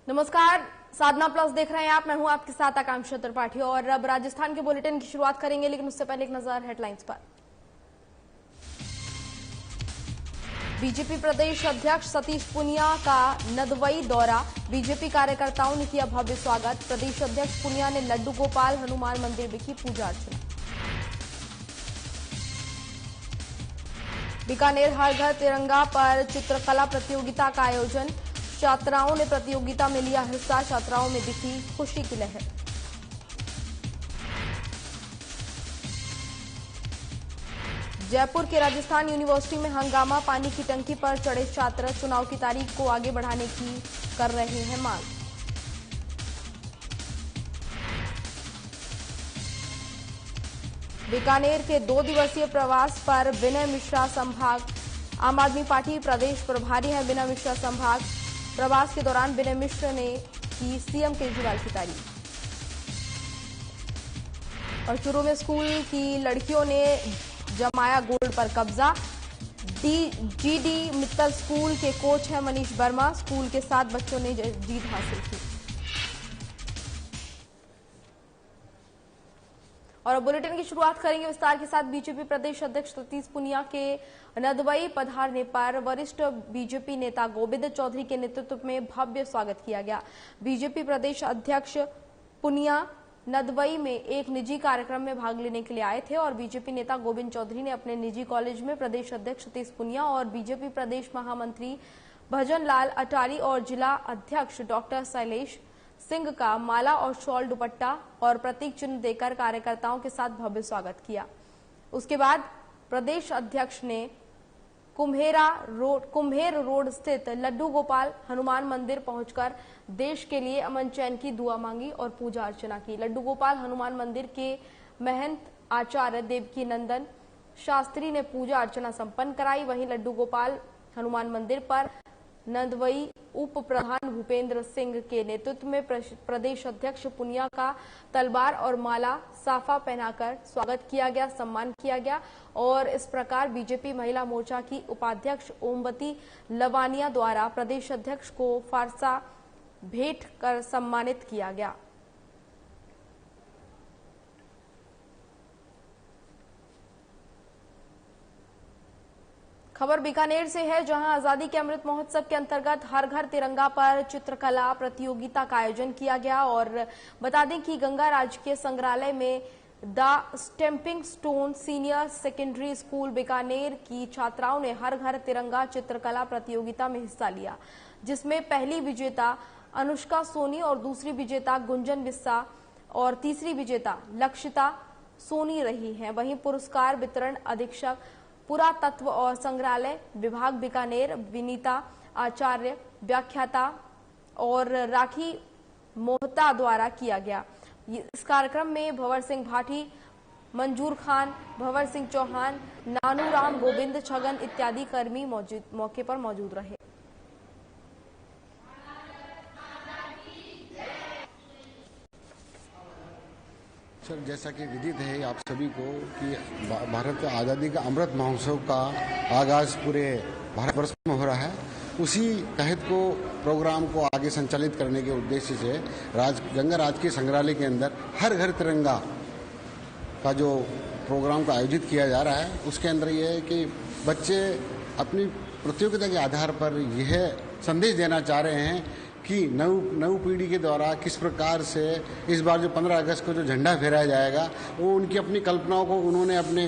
नमस्कार, साधना प्लस देख रहे हैं आप। मैं हूं आपके साथ आकांक्षा त्रिपाठी और अब राजस्थान के बुलेटिन की शुरुआत करेंगे, लेकिन उससे पहले एक नजर हेडलाइंस पर। बीजेपी प्रदेश अध्यक्ष सतीश पूनिया का नदवई दौरा, बीजेपी कार्यकर्ताओं ने किया भव्य स्वागत। प्रदेश अध्यक्ष पूनिया ने लड्डू गोपाल हनुमान मंदिर में की पूजा अर्चना। बीकानेर हर घर तिरंगा पर चित्रकला प्रतियोगिता का आयोजन, छात्राओं ने प्रतियोगिता में लिया हिस्सा, छात्राओं में दिखी खुशी की लहर। जयपुर के राजस्थान यूनिवर्सिटी में हंगामा, पानी की टंकी पर चढ़े छात्र, चुनाव की तारीख को आगे बढ़ाने की कर रहे हैं मांग। बीकानेर के 2 दिवसीय प्रवास पर विनय मिश्रा संभाग, आम आदमी पार्टी प्रदेश प्रभारी हैं विनय मिश्रा संभाग। प्रवास के दौरान विनय मिश्र ने की सीएम केजरीवाल की तारीफ। और चूरू में स्कूल की लड़कियों ने जमाया गोल्ड पर कब्जा, जीडी मित्तल स्कूल के कोच हैं मनीष वर्मा, स्कूल के 7 बच्चों ने जीत हासिल की। और अब बुलेटिन की शुरुआत करेंगे विस्तार के साथ। बीजेपी प्रदेश अध्यक्ष सतीश पूनिया के नदवई पधारने पर वरिष्ठ बीजेपी नेता गोविंद चौधरी के नेतृत्व में भव्य स्वागत किया गया। बीजेपी प्रदेश अध्यक्ष पूनिया नदवई में एक निजी कार्यक्रम में भाग लेने के लिए आए थे और बीजेपी नेता गोविंद चौधरी ने अपने निजी कॉलेज में प्रदेश अध्यक्ष सतीश पूनिया और बीजेपी प्रदेश महामंत्री भजन लाल अटारी और जिला अध्यक्ष डॉक्टर शैलेश सिंह का माला और शॉल दुपट्टा और प्रतीक चिन्ह देकर कार्यकर्ताओं के साथ भव्य स्वागत किया। उसके बाद प्रदेश अध्यक्ष ने कुम्हेर रोड स्थित लड्डू गोपाल हनुमान मंदिर पहुंचकर देश के लिए अमन चैन की दुआ मांगी और पूजा अर्चना की। लड्डू गोपाल हनुमान मंदिर के महंत आचार्य देवकी नंदन शास्त्री ने पूजा अर्चना संपन्न कराई। वहीं लड्डू गोपाल हनुमान मंदिर पर नदवई उप प्रधान भूपेंद्र सिंह के नेतृत्व में प्रदेश अध्यक्ष पूनिया का तलवार और माला साफा पहनाकर स्वागत किया गया, सम्मान किया गया। और इस प्रकार बीजेपी महिला मोर्चा की उपाध्यक्ष ओमवती लवानिया द्वारा प्रदेश अध्यक्ष को फारसा भेंट कर सम्मानित किया गया। खबर बीकानेर से है, जहां आजादी के अमृत महोत्सव के अंतर्गत हर घर तिरंगा पर चित्रकला प्रतियोगिता का आयोजन किया गया। और बता दें कि गंगा राजकीय संग्रहालय में the stamping stone senior secondary school Bikaner की छात्राओं ने हर घर तिरंगा चित्रकला प्रतियोगिता में हिस्सा लिया, जिसमें पहली विजेता अनुष्का सोनी और दूसरी विजेता गुंजन विस्सा और तीसरी विजेता लक्षिता सोनी रही हैं। वहीं पुरस्कार वितरण अधीक्षक पुरातत्व और संग्रहालय विभाग बीकानेर विनीता आचार्य, व्याख्याता और राखी मोहता द्वारा किया गया। इस कार्यक्रम में भंवर सिंह भाटी, मंजूर खान, भंवर सिंह चौहान, नानूराम गोविंद, छगन इत्यादि कर्मी मौके पर मौजूद रहे। सर, जैसा कि विदित है आप सभी को कि भारत आज़ादी का अमृत महोत्सव का आगाज पूरे भारतवर्ष में हो रहा है, उसी तहत को प्रोग्राम को आगे संचालित करने के उद्देश्य से गंगा राजकीय संग्रहालय के अंदर हर घर तिरंगा का जो प्रोग्राम का आयोजित किया जा रहा है, उसके अंदर यह है कि बच्चे अपनी प्रतियोगिता के आधार पर यह संदेश देना चाह रहे हैं कि नव पीढ़ी के द्वारा किस प्रकार से इस बार जो 15 अगस्त को जो झंडा फहराया जाएगा, वो उनकी अपनी कल्पनाओं को उन्होंने अपने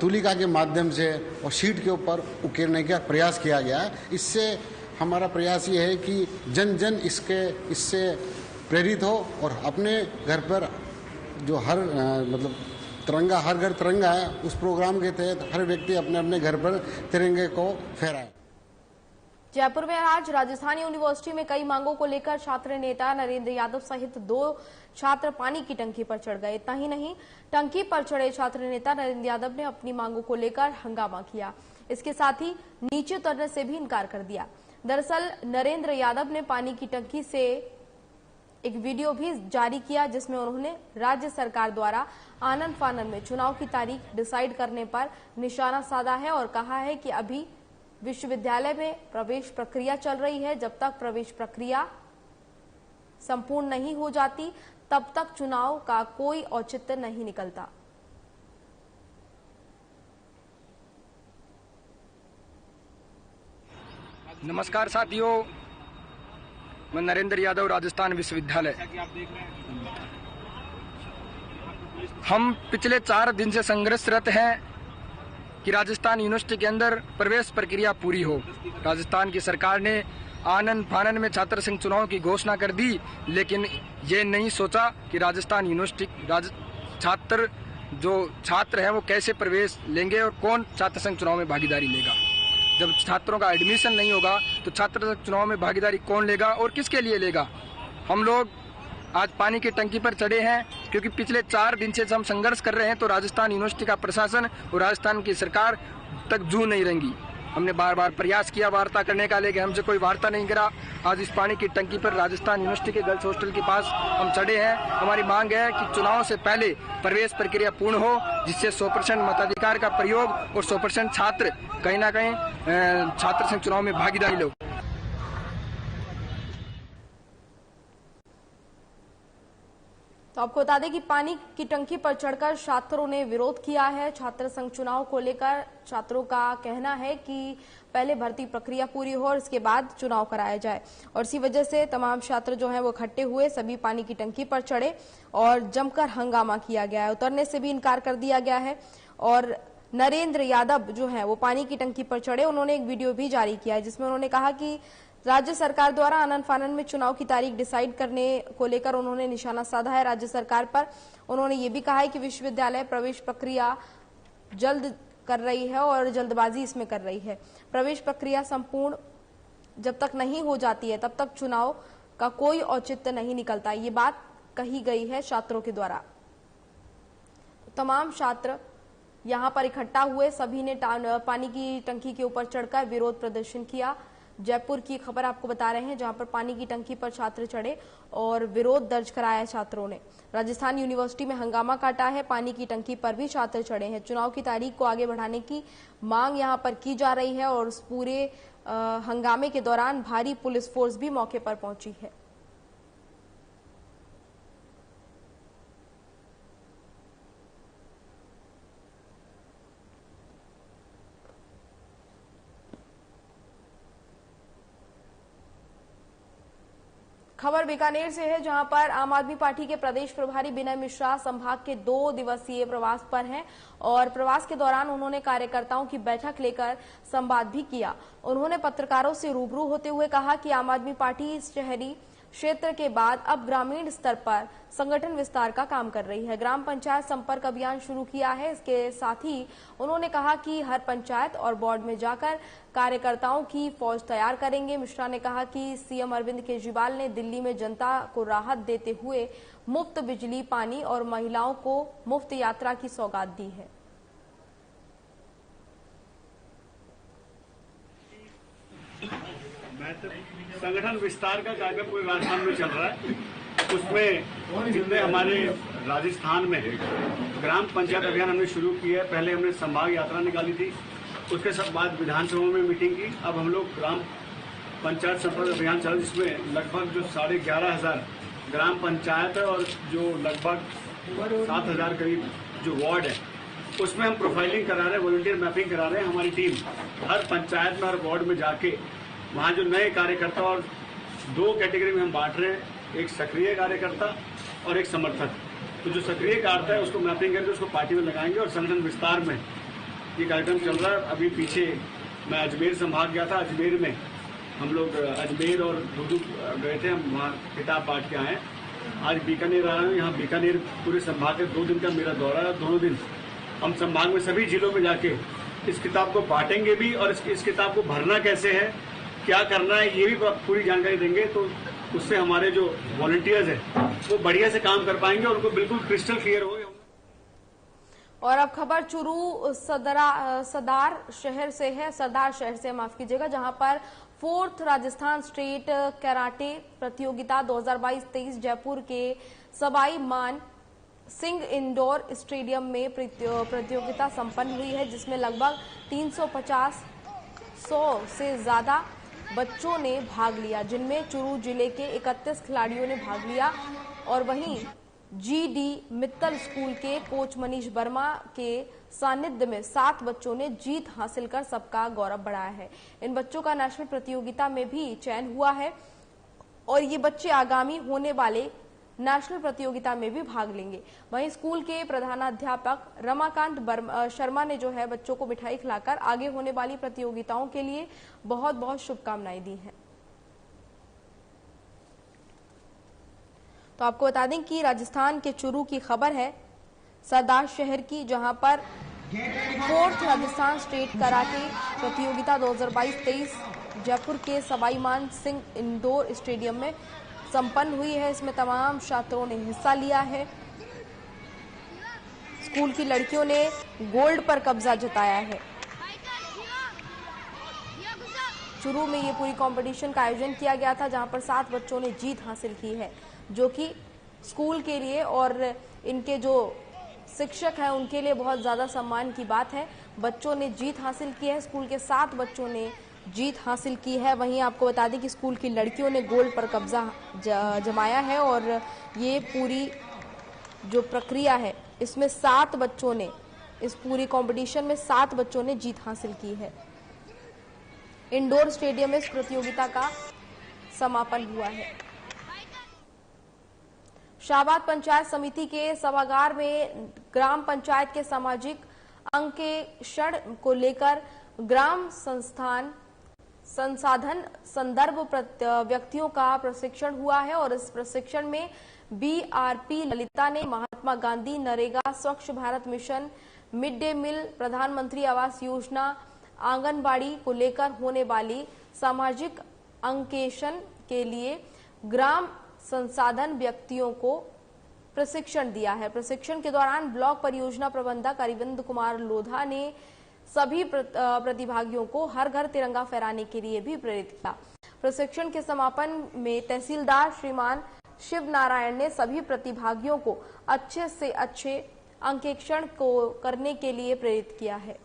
तुलिका के माध्यम से और शीट के ऊपर उकेरने का प्रयास किया गया है। इससे हमारा प्रयास ये है कि जन जन इससे प्रेरित हो और अपने घर पर जो तिरंगा हर घर तिरंगा है, उस प्रोग्राम के तहत हर व्यक्ति अपने अपने घर पर तिरंगे को फहराए। जयपुर में आज राजस्थान यूनिवर्सिटी में कई मांगों को लेकर छात्र नेता नरेंद्र यादव सहित 2 छात्र पानी की टंकी पर चढ़ गए। इतना ही नहीं, टंकी पर चढ़े छात्र नेता नरेंद्र यादव ने अपनी मांगों को लेकर हंगामा किया। इसके साथ ही नीचे उतरने से भी इनकार कर दिया। दरअसल नरेंद्र यादव ने पानी की टंकी से एक वीडियो भी जारी किया, जिसमें उन्होंने राज्य सरकार द्वारा आनन फानन में चुनाव की तारीख डिसाइड करने पर निशाना साधा है और कहा है कि अभी विश्वविद्यालय में प्रवेश प्रक्रिया चल रही है, जब तक प्रवेश प्रक्रिया संपूर्ण नहीं हो जाती तब तक चुनाव का कोई औचित्य नहीं निकलता। नमस्कार साथियों, मैं नरेंद्र यादव, राजस्थान विश्वविद्यालय। हम पिछले 4 दिन से संघर्षरत हैं कि राजस्थान यूनिवर्सिटी के अंदर प्रवेश प्रक्रिया पूरी हो। राजस्थान की सरकार ने आनन फानन में छात्र संघ चुनाव की घोषणा कर दी, लेकिन ये नहीं सोचा कि राजस्थान यूनिवर्सिटी छात्र हैं वो कैसे प्रवेश लेंगे और कौन छात्र संघ चुनाव में भागीदारी लेगा। जब छात्रों का एडमिशन नहीं होगा तो छात्र संघ चुनाव में भागीदारी कौन लेगा और किसके लिए लेगा। हम लोग आज पानी की टंकी पर चढ़े हैं क्योंकि पिछले 4 दिन से हम संघर्ष कर रहे हैं, तो राजस्थान यूनिवर्सिटी का प्रशासन और राजस्थान की सरकार तक जू नहीं रहेंगी। हमने बार बार प्रयास किया वार्ता करने का, लेकिन हमसे कोई वार्ता नहीं करा। आज इस पानी की टंकी पर राजस्थान यूनिवर्सिटी के गर्ल्स हॉस्टल के पास हम चढ़े हैं। हमारी मांग है कि चुनाव से पहले प्रवेश प्रक्रिया पूर्ण हो, जिससे 100% मताधिकार का प्रयोग और 100% छात्र कहीं ना कहीं छात्र संघ चुनाव में भागीदारी लो। तो आपको बता दें कि पानी की टंकी पर चढ़कर छात्रों ने विरोध किया है। छात्र संघ चुनाव को लेकर छात्रों का कहना है कि पहले भर्ती प्रक्रिया पूरी हो और इसके बाद चुनाव कराया जाए, और इसी वजह से तमाम छात्र जो हैं वो इकट्ठे हुए, सभी पानी की टंकी पर चढ़े और जमकर हंगामा किया गया है। उतरने से भी इनकार कर दिया गया है। और नरेंद्र यादव जो है वो पानी की टंकी पर चढ़े, उन्होंने एक वीडियो भी जारी किया है जिसमें उन्होंने कहा कि राज्य सरकार द्वारा आनन फानन में चुनाव की तारीख डिसाइड करने को लेकर उन्होंने निशाना साधा है राज्य सरकार पर। उन्होंने ये भी कहा है कि विश्वविद्यालय प्रवेश प्रक्रिया जल्द कर रही है और जल्दबाजी इसमें कर रही है। प्रवेश प्रक्रिया संपूर्ण जब तक नहीं हो जाती है तब तक चुनाव का कोई औचित्य नहीं निकलता। ये बात कही गई है छात्रों के द्वारा। तमाम छात्र यहाँ पर इकट्ठा हुए, सभी ने पानी की टंकी के ऊपर चढ़कर विरोध प्रदर्शन किया। जयपुर की खबर आपको बता रहे हैं, जहां पर पानी की टंकी पर छात्र चढ़े और विरोध दर्ज कराया छात्रों ने। राजस्थान यूनिवर्सिटी में हंगामा काटा है, पानी की टंकी पर भी छात्र चढ़े हैं। चुनाव की तारीख को आगे बढ़ाने की मांग यहां पर की जा रही है और उस पूरे हंगामे के दौरान भारी पुलिस फोर्स भी मौके पर पहुंची है। खबर बीकानेर से है, जहां पर आम आदमी पार्टी के प्रदेश प्रभारी विनय मिश्रा संभाग के 2 दिवसीय प्रवास पर हैं और प्रवास के दौरान उन्होंने कार्यकर्ताओं की बैठक लेकर संवाद भी किया। उन्होंने पत्रकारों से रूबरू होते हुए कहा कि आम आदमी पार्टी शहरी क्षेत्र के बाद अब ग्रामीण स्तर पर संगठन विस्तार का काम कर रही है। ग्राम पंचायत संपर्क अभियान शुरू किया है। इसके साथ ही उन्होंने कहा कि हर पंचायत और वार्ड में जाकर कार्यकर्ताओं की फौज तैयार करेंगे। मिश्रा ने कहा कि सीएम अरविंद केजरीवाल ने दिल्ली में जनता को राहत देते हुए मुफ्त बिजली, पानी और महिलाओं को मुफ्त यात्रा की सौगात दी है। संगठन विस्तार का कार्यक्रम पूरे राजस्थान में चल रहा है। उसमें जितने हमारे राजस्थान में ग्राम पंचायत अभियान हमने शुरू किया है। पहले हमने संभाग यात्रा निकाली थी, उसके बाद विधानसभा में मीटिंग की। अब हम लोग ग्राम पंचायत संपर्क अभियान चला, जिसमें लगभग जो 11,500 ग्राम पंचायत है और जो लगभग 7,000 करीब जो वार्ड है, उसमें हम प्रोफाइलिंग करा रहे हैं, वॉलंटियर मैपिंग करा रहे हैं। हमारी टीम हर पंचायत में, हर वार्ड में जाके वहाँ जो नए कार्यकर्ता, और 2 कैटेगरी में हम बांट रहे हैं, एक सक्रिय कार्यकर्ता और एक समर्थक। तो जो सक्रिय कार्यकर्ता है उसको मैपिंग करके उसको पार्टी में लगाएंगे और संगठन विस्तार में ये कार्यक्रम चल रहा है। अभी पीछे मैं अजमेर संभाग गया था, अजमेर में हम लोग अजमेर और दूदू गए थे, हम वहाँ किताब बांट के आए। आज बीकानेर आया हूँ, यहाँ बीकानेर पूरे संभाग के 2 दिन का मेरा दौरा है। दोनों दिन हम संभाग में सभी जिलों में जाके इस किताब को बांटेंगे भी, और इस किताब को भरना कैसे है, क्या करना है, ये भी पूरी जानकारी देंगे। तो उससे हमारे जो वॉलंटियर्स हैं वो बढ़िया से काम कर पाएंगे और उनको बिल्कुल क्रिस्टल क्लियर हो। और अब खबर चुरू सरदार शहर से है, सरदार शहर से माफ कीजिएगा, जहां पर 4th राजस्थान स्टेट कराटे प्रतियोगिता 2022-23 जयपुर के सवाई मान सिंह इंडोर स्टेडियम में प्रतियोगिता संपन्न हुई है, जिसमें लगभग 350 से ज्यादा बच्चों ने भाग लिया, जिनमें चुरू जिले के 31 खिलाड़ियों ने भाग लिया और वहीं GD मित्तल स्कूल के कोच मनीष वर्मा के सानिध्य में 7 बच्चों ने जीत हासिल कर सबका गौरव बढ़ाया है। इन बच्चों का नेशनल प्रतियोगिता में भी चयन हुआ है और ये बच्चे आगामी होने वाले नेशनल प्रतियोगिता में भी भाग लेंगे। वहीं स्कूल के प्रधानाध्यापक रमाकांत शर्मा ने जो है बच्चों को मिठाई खिलाकर आगे होने वाली प्रतियोगिताओं के लिए बहुत बहुत शुभकामनाएं दी हैं। तो आपको बता दें कि राजस्थान के चुरू की खबर है, सरदार शहर की, जहां पर 4th राजस्थान स्टेट कराटे प्रतियोगिता 2022-23 जयपुर के सवाई मान सिंह इंडोर स्टेडियम में संपन्न हुई है। इसमें तमाम छात्रों ने हिस्सा लिया है। स्कूल की लड़कियों ने गोल्ड पर कब्जा जताया है। चुरू में ये पूरी कंपटीशन का आयोजन किया गया था, जहां पर 7 बच्चों ने जीत हासिल की है, जो कि स्कूल के लिए और इनके जो शिक्षक हैं उनके लिए बहुत ज्यादा सम्मान की बात है। बच्चों ने जीत हासिल की है, स्कूल के 7 बच्चों ने जीत हासिल की है। वहीं आपको बता दें कि स्कूल की लड़कियों ने गोल्ड पर कब्जा जमाया है और ये पूरी जो प्रक्रिया है इसमें 7 बच्चों ने, इस पूरी कंपटीशन में 7 बच्चों ने जीत हासिल की है। इंडोर स्टेडियम में इस प्रतियोगिता का समापन हुआ है। शाहबाद पंचायत समिति के सभागार में ग्राम पंचायत के सामाजिक अंकेक्षण को लेकर ग्राम संसाधन संदर्भ व्यक्तियों का प्रशिक्षण हुआ है और इस प्रशिक्षण में BRP ललिता ने महात्मा Gandhi, NREGA, Swachh Bharat mission, mid day meal, Pradhan Mantri Awas योजना, आंगनबाड़ी को लेकर होने वाली सामाजिक अंकेक्षण के लिए ग्राम संसाधन व्यक्तियों को प्रशिक्षण दिया है। प्रशिक्षण के दौरान ब्लॉक परियोजना प्रबंधक अरविंद कुमार लोधा ने सभी प्रतिभागियों को हर घर तिरंगा फहराने के लिए भी प्रेरित किया। प्रशिक्षण के समापन में तहसीलदार श्रीमान शिव नारायण ने सभी प्रतिभागियों को अच्छे से अच्छे अंकेक्षण को करने के लिए प्रेरित किया है।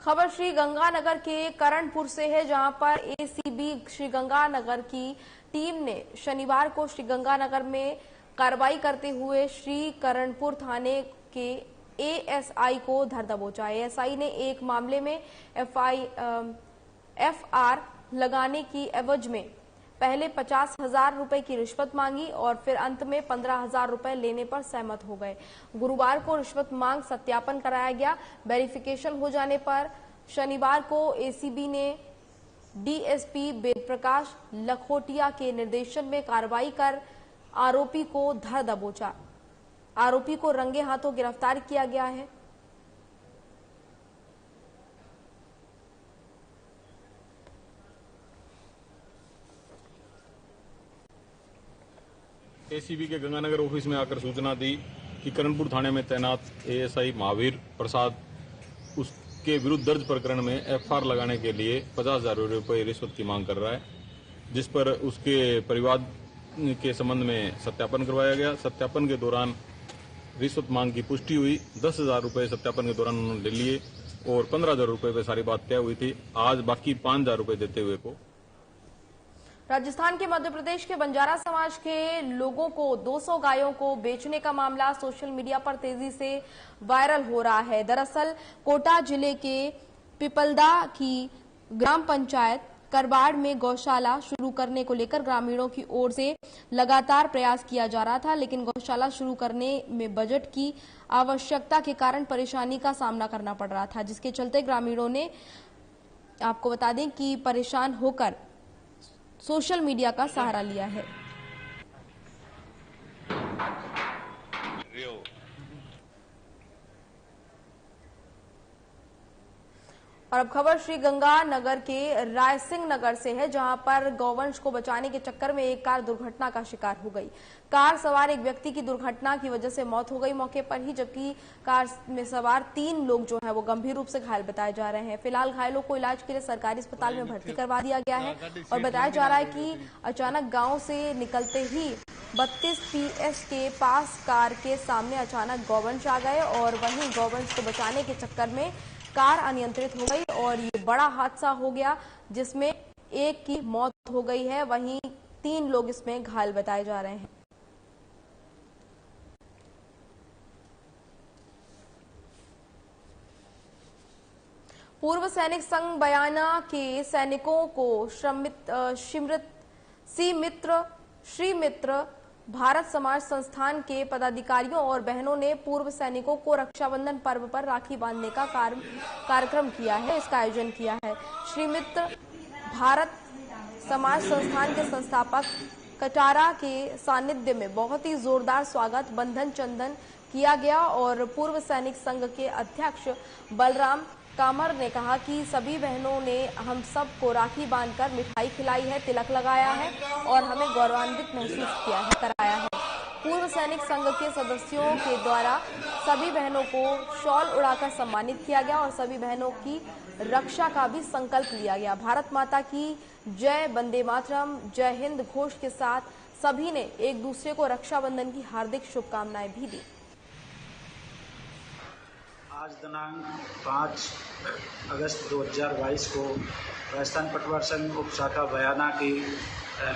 खबर श्री गंगानगर के करणपुर से है, जहां पर ACB श्री गंगानगर की टीम ने शनिवार को श्री गंगानगर में कार्रवाई करते हुए श्री करणपुर थाने के ASI को धर दबोचा। ASI ने एक मामले में FR लगाने की एवज में पहले 50,000 रुपए की रिश्वत मांगी और फिर अंत में 15,000 रुपए लेने पर सहमत हो गए। गुरुवार को रिश्वत मांग सत्यापन कराया गया। वेरिफिकेशन हो जाने पर शनिवार को ACB ने DSP वेद प्रकाश लखोटिया के निर्देशन में कार्रवाई कर आरोपी को धर दबोचा। आरोपी को रंगे हाथों गिरफ्तार किया गया है। ACB के गंगानगर ऑफिस में आकर सूचना दी कि करणपुर थाने में तैनात ASI महावीर प्रसाद उसके विरुद्ध दर्ज प्रकरण में FR लगाने के लिए 50,000 रुपये रिश्वत की मांग कर रहा है, जिस पर उसके परिवार के संबंध में सत्यापन करवाया गया। सत्यापन के दौरान रिश्वत मांग की पुष्टि हुई। 10,000 रुपये सत्यापन के दौरान उन्होंने ले लिए और 15,000 रुपये पे सारी बात तय हुई थी। आज बाकी 5,000 रुपये देते हुए को राजस्थान के मध्य प्रदेश के बंजारा समाज के लोगों को 200 गायों को बेचने का मामला सोशल मीडिया पर तेजी से वायरल हो रहा है। दरअसल कोटा जिले के पिपलदा की ग्राम पंचायत करबाड़ में गौशाला शुरू करने को लेकर ग्रामीणों की ओर से लगातार प्रयास किया जा रहा था, लेकिन गौशाला शुरू करने में बजट की आवश्यकता के कारण परेशानी का सामना करना पड़ रहा था, जिसके चलते ग्रामीणों ने, आपको बता दें कि परेशान होकर सोशल मीडिया का सहारा लिया है। और अब खबर श्री गंगानगर के रायसिंह नगर से है, जहां पर गौवंश को बचाने के चक्कर में एक कार दुर्घटना का शिकार हो गई। कार सवार एक व्यक्ति की दुर्घटना की वजह से मौत हो गई मौके पर ही, जबकि कार में सवार 3 लोग जो है वो गंभीर रूप से घायल बताए जा रहे हैं। फिलहाल घायलों को इलाज के लिए सरकारी अस्पताल में भर्ती करवा दिया गया है और बताया जा रहा है कि अचानक गाँव से निकलते ही 32 PS के पास कार के सामने अचानक गौवंश आ गए और वहीं गौवंश को बचाने के चक्कर में कार अनियंत्रित हो गई और ये बड़ा हादसा हो गया, जिसमें एक की मौत हो गई है, वहीं 3 लोग इसमें घायल बताए जा रहे हैं। पूर्व सैनिक संघ बयाना के सैनिकों को श्री मित्र भारत समाज संस्थान के पदाधिकारियों और बहनों ने पूर्व सैनिकों को रक्षाबंधन पर्व पर राखी बांधने का कार्यक्रम किया है। इसका आयोजन किया है। श्री मित्र भारत समाज संस्थान के संस्थापक कटारा के सानिध्य में बहुत ही जोरदार स्वागत बंधन चंदन किया गया और पूर्व सैनिक संघ के अध्यक्ष बलराम कामर ने कहा कि सभी बहनों ने हम सब को राखी बांधकर मिठाई खिलाई है, तिलक लगाया है और हमें गौरवान्वित महसूस कराया है। पूर्व सैनिक संघ के सदस्यों के द्वारा सभी बहनों को शॉल उड़ाकर सम्मानित किया गया और सभी बहनों की रक्षा का भी संकल्प लिया गया। भारत माता की जय, वंदे मातरम, जय हिंद घोष के साथ सभी ने एक दूसरे को रक्षाबंधन की हार्दिक शुभकामनाएं भी दी। आज दिनांक 5 अगस्त 2022 को राजस्थान पटवार संघ उप शाखा बयाना की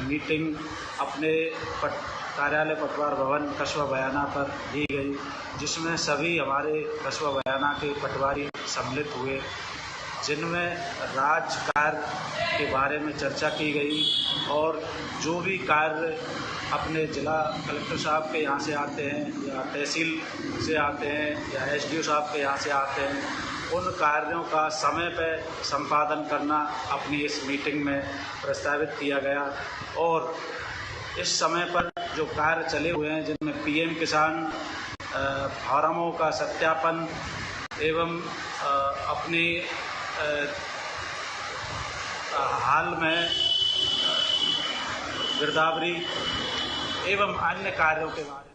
मीटिंग अपने कार्यालय पटवार भवन कस्बा बयाना पर दी गई, जिसमें सभी हमारे कस्बा बयाना के पटवारी सम्मिलित हुए, जिनमें राज कार्य के बारे में चर्चा की गई और जो भी कार्य अपने जिला कलेक्टर साहब के यहाँ से आते हैं या तहसील से आते हैं या एसडीओ साहब के यहाँ से आते हैं, उन कार्यों का समय पर संपादन करना अपनी इस मीटिंग में प्रस्तावित किया गया। और इस समय पर जो कार्य चले हुए हैं, जिनमें पीएम किसान फार्मों का सत्यापन एवं अपनी हाल में गिरदावरी एवं अन्य कार्यों के बारे में।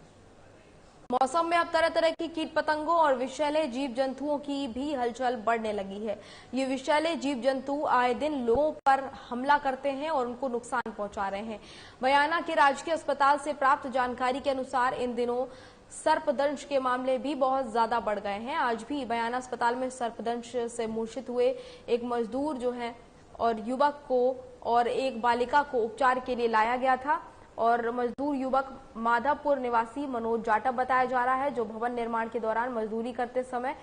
मौसम में अब तरह तरह की कीट पतंगों और विषैले जीव जंतुओं की भी हलचल बढ़ने लगी है। ये विषैले जीव जंतु आए दिन लोगों पर हमला करते हैं और उनको नुकसान पहुंचा रहे हैं। बयाना के राजकीय अस्पताल से प्राप्त जानकारी के अनुसार इन दिनों सर्पदंश के मामले भी बहुत ज्यादा बढ़ गए हैं। आज भी बयाना अस्पताल में सर्पदंश से मूर्छित हुए एक मजदूर जो है और युवक को और एक बालिका को उपचार के लिए लाया गया था और मजदूर युवक माधवपुर निवासी मनोज जाटव बताया जा रहा है, जो भवन निर्माण के दौरान मजदूरी करते समय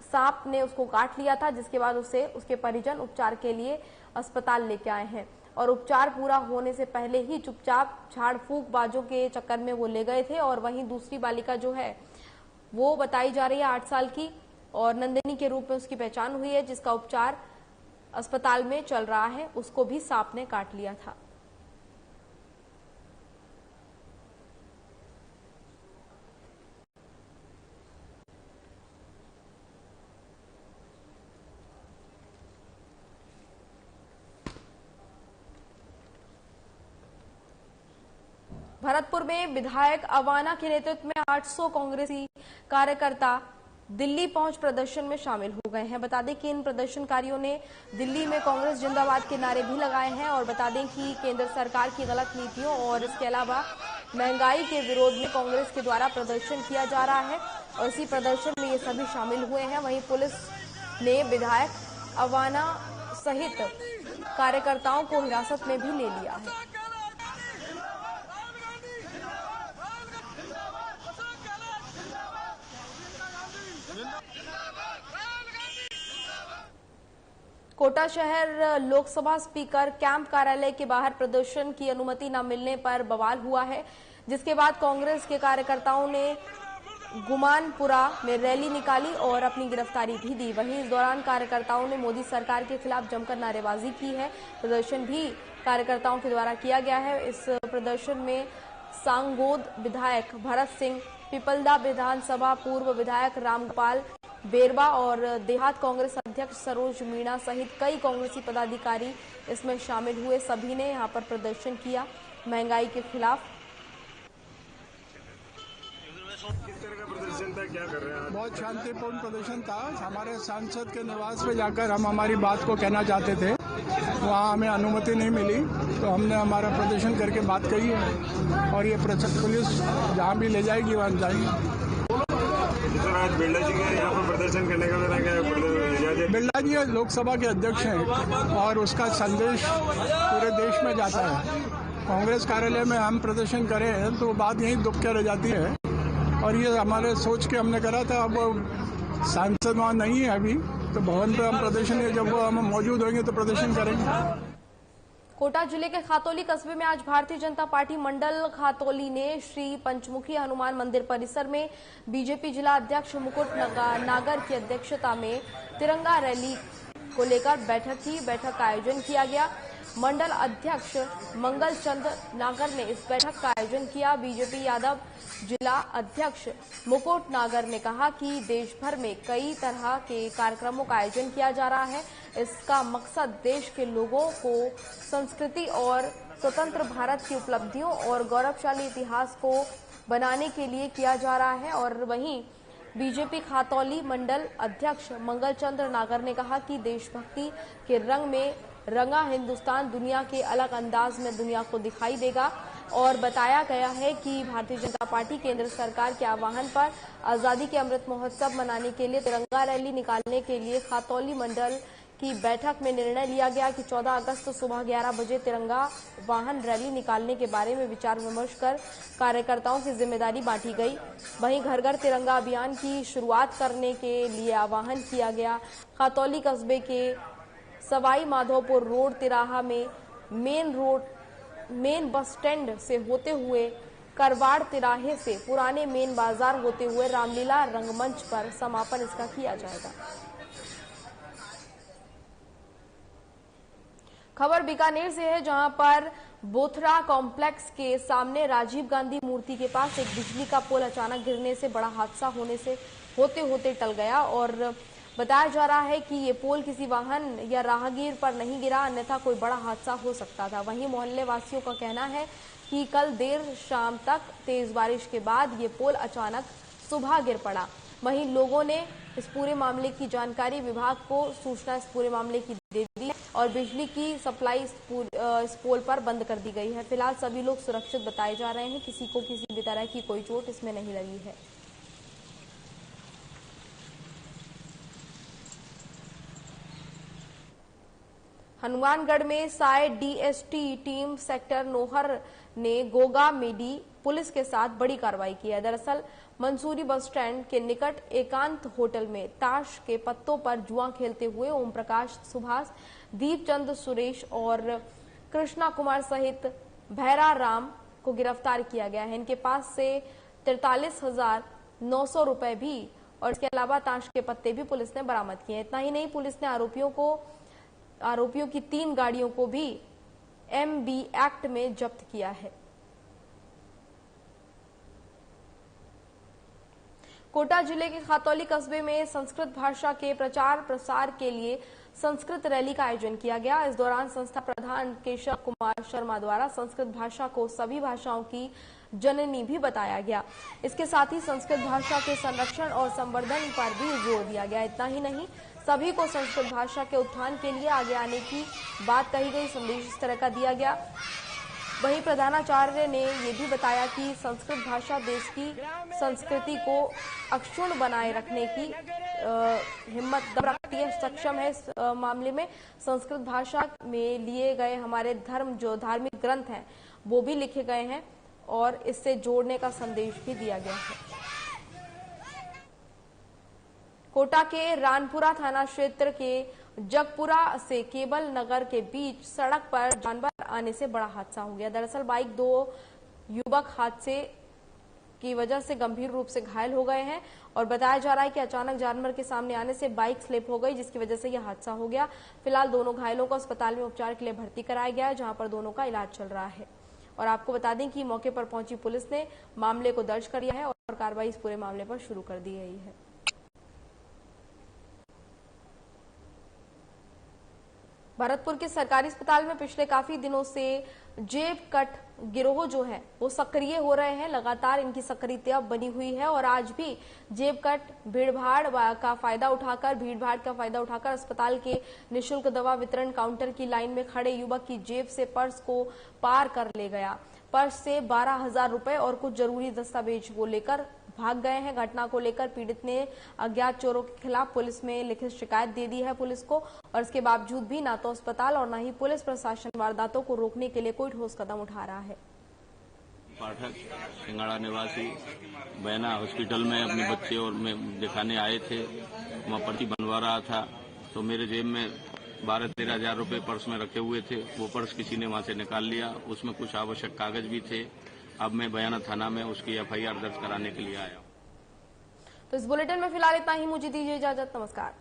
सांप ने उसको काट लिया था, जिसके बाद उसे उसके परिजन उपचार के लिए अस्पताल लेके आए हैं और उपचार पूरा होने से पहले ही चुपचाप झाड़ फूक बाजों के चक्कर में वो ले गए थे। और वहीं दूसरी बालिका जो है वो बताई जा रही है 8 साल की और नंदिनी के रूप में उसकी पहचान हुई है, जिसका उपचार अस्पताल में चल रहा है। उसको भी सांप ने काट लिया था। भरतपुर में विधायक अवाना के नेतृत्व में 800 कांग्रेसी कार्यकर्ता दिल्ली पहुंच प्रदर्शन में शामिल हो गए हैं। बता दें कि इन प्रदर्शनकारियों ने दिल्ली में कांग्रेस जिंदाबाद के नारे भी लगाए हैं और बता दें कि केंद्र सरकार की गलत नीतियों और इसके अलावा महंगाई के विरोध में कांग्रेस के द्वारा प्रदर्शन किया जा रहा है और इसी प्रदर्शन में ये सभी शामिल हुए हैं। वहीं पुलिस ने विधायक अवाना सहित कार्यकर्ताओं को हिरासत में भी ले लिया है। कोटा शहर लोकसभा स्पीकर कैंप कार्यालय के बाहर प्रदर्शन की अनुमति न मिलने पर बवाल हुआ है, जिसके बाद कांग्रेस के कार्यकर्ताओं ने गुमानपुरा में रैली निकाली और अपनी गिरफ्तारी भी दी। वहीं इस दौरान कार्यकर्ताओं ने मोदी सरकार के खिलाफ जमकर नारेबाजी की है। प्रदर्शन भी कार्यकर्ताओं के द्वारा किया गया है। इस प्रदर्शन में सांगोद विधायक भरत सिंह, पिपलदा विधानसभा पूर्व विधायक रामगोपाल बेरवा और देहात कांग्रेस अध्यक्ष सरोज मीणा सहित कई कांग्रेसी पदाधिकारी इसमें शामिल हुए। सभी ने यहां पर प्रदर्शन किया महंगाई के खिलाफ। किस तरह का प्रदर्शन था, क्या कर रहे हैं? बहुत शांतिपूर्ण प्रदर्शन था। हमारे सांसद के निवास पे जाकर हम हमारी बात को कहना चाहते थे, वहाँ हमें अनुमति नहीं मिली, तो हमने हमारा प्रदर्शन करके बात कही है और ये पुलिस जहाँ भी ले जाएगी वहाँ जाएगी। सर, आज बिरला जी के यहाँ पर प्रदर्शन करने का बिरला जी लोकसभा के अध्यक्ष हैं और उसका संदेश पूरे देश में जाता है। कांग्रेस कार्यालय में हम प्रदर्शन करें तो बात यही दुख के रह जाती है और ये हमारे सोच के हमने करा था। अब सांसद वहाँ नहीं है अभी, तो भवन पर हम प्रदर्शन, जब वो हम मौजूद होंगे तो प्रदर्शन करेंगे। कोटा जिले के खातौली कस्बे में आज भारतीय जनता पार्टी मंडल खातौली ने श्री पंचमुखी हनुमान मंदिर परिसर में बीजेपी जिला अध्यक्ष मुकुट नागर की अध्यक्षता में तिरंगा रैली को लेकर बैठक का आयोजन किया गया। मंडल अध्यक्ष मंगल चंद नागर ने इस बैठक का आयोजन किया। बीजेपी यादव जिला अध्यक्ष मुकुट नागर ने कहा कि देश भर में कई तरह के कार्यक्रमों का आयोजन किया जा रहा है। इसका मकसद देश के लोगों को संस्कृति और स्वतंत्र भारत की उपलब्धियों और गौरवशाली इतिहास को बनाने के लिए किया जा रहा है। और वहीं बीजेपी खातौली मंडल अध्यक्ष मंगल चंद्र नागर ने कहा कि देशभक्ति के रंग में रंगा हिंदुस्तान दुनिया के अलग अंदाज में दुनिया को दिखाई देगा और बताया गया है कि भारतीय जनता पार्टी केंद्र सरकार के आह्वान पर आजादी के अमृत महोत्सव मनाने के लिए तिरंगा रैली निकालने के लिए खातौली मंडल की बैठक में निर्णय लिया गया कि 14 अगस्त सुबह 11 बजे तिरंगा वाहन रैली निकालने के बारे में विचार विमर्श कर कार्यकर्ताओं की जिम्मेदारी बांटी गई। वहीं घर घर तिरंगा अभियान की शुरुआत करने के लिए आह्वान किया गया। खातौली कस्बे के सवाई माधोपुर रोड तिराहा में मेन बस स्टैंड से होते हुए करवाड़ तिराहे से पुराने मेन बाजार होते हुए रामलीला रंगमंच पर समापन इसका किया जाएगा। खबर बीकानेर से है, जहां पर बोथरा कॉम्प्लेक्स के सामने राजीव गांधी मूर्ति के पास एक बिजली का पोल अचानक गिरने से बड़ा हादसा होते होते टल गया और बताया जा रहा है कि ये पोल किसी वाहन या राहगीर पर नहीं गिरा, अन्यथा कोई बड़ा हादसा हो सकता था। वहीं मोहल्ले वासियों का कहना है कि कल देर शाम तक तेज बारिश के बाद ये पोल अचानक सुबह गिर पड़ा। वहीं लोगों ने इस पूरे मामले की जानकारी विभाग को सूचना इस पूरे मामले की दे दी है और बिजली की सप्लाई इस पोल पर बंद कर दी गई है। फिलहाल सभी लोग सुरक्षित बताए जा रहे हैं, किसी को किसी भी तरह की कोई चोट इसमें नहीं लगी है। हनुमानगढ़ में Sai DST team sector Nohar ने गोगा मेडी पुलिस के साथ बड़ी कार्रवाई की है। दरअसल मंसूरी बस स्टैंड के निकट एकांत होटल में ताश के पत्तों पर जुआ खेलते हुए ओम प्रकाश, सुभाष, दीपचंद, सुरेश और कृष्णा कुमार सहित भैरा राम को गिरफ्तार किया गया है। इनके पास से 43,900 रुपए भी और इसके अलावा ताश के पत्ते भी पुलिस ने बरामद किए। इतना ही नहीं, पुलिस ने आरोपियों की 3 गाड़ियों को भी MB एक्ट में जब्त किया है। कोटा जिले के खातौली कस्बे में संस्कृत भाषा के प्रचार प्रसार के लिए संस्कृत रैली का आयोजन किया गया। इस दौरान संस्था प्रधान केशव कुमार शर्मा द्वारा संस्कृत भाषा को सभी भाषाओं की जननी भी बताया गया। इसके साथ ही संस्कृत भाषा के संरक्षण और संवर्धन पर भी जोर दिया गया। इतना ही नहीं, सभी को संस्कृत भाषा के उत्थान के लिए आगे आने की बात कही गई, संदेश इस तरह का दिया गया। वहीं प्रधानाचार्य ने यह भी बताया कि संस्कृत भाषा देश की संस्कृति को अक्षुण्ण बनाए रखने की हिम्मत रखती है, सक्षम है। इस मामले में संस्कृत भाषा में लिए गए हमारे जो धार्मिक ग्रंथ हैं वो भी लिखे गए हैं और इससे जोड़ने का संदेश भी दिया गया है। कोटा के रानपुरा थाना क्षेत्र के जगपुरा से केबल नगर के बीच सड़क पर जानवर आने से बड़ा हादसा हो गया। दरअसल बाइक 2 युवक हादसे की वजह से गंभीर रूप से घायल हो गए हैं और बताया जा रहा है कि अचानक जानवर के सामने आने से बाइक स्लिप हो गई, जिसकी वजह से यह हादसा हो गया। फिलहाल दोनों घायलों को अस्पताल में उपचार के लिए भर्ती कराया गया है, जहां पर दोनों का इलाज चल रहा है। और आपको बता दें कि मौके पर पहुंची पुलिस ने मामले को दर्ज कर लिया है और कार्रवाई इस पूरे मामले पर शुरू कर दी गई है। भरतपुर के सरकारी अस्पताल में पिछले काफी दिनों से जेब कट गिरोह जो है वो सक्रिय हो रहे हैं। लगातार इनकी सक्रियता बनी हुई है और आज भी जेब कट भीड़ भाड़ का फायदा उठाकर अस्पताल के निःशुल्क दवा वितरण काउंटर की लाइन में खड़े युवक की जेब से पर्स को पार कर ले गया। पर्स से 12,000 रुपए और कुछ जरूरी दस्तावेज वो लेकर भाग गए हैं। घटना को लेकर पीड़ित ने अज्ञात चोरों के खिलाफ पुलिस में लिखित शिकायत दे दी है पुलिस को, और इसके बावजूद भी ना तो अस्पताल और न ही पुलिस प्रशासन वारदातों को रोकने के लिए कोई ठोस कदम उठा रहा है। पाठक सिंगाड़ा निवासी बयाना हॉस्पिटल में अपने बच्चे और मैं दिखाने आए थे, वहाँ पर्ची बनवा रहा था तो मेरे जेब में 12-13 हजार रुपए पर्स में रखे हुए थे। वो पर्स किसी ने वहाँ से निकाल लिया, उसमें कुछ आवश्यक कागज भी थे। अब मैं बयाना थाना में उसकी FIR दर्ज कराने के लिए आया। तो इस बुलेटिन में फिलहाल इतना ही, मुझे दीजिए इजाजत, नमस्कार।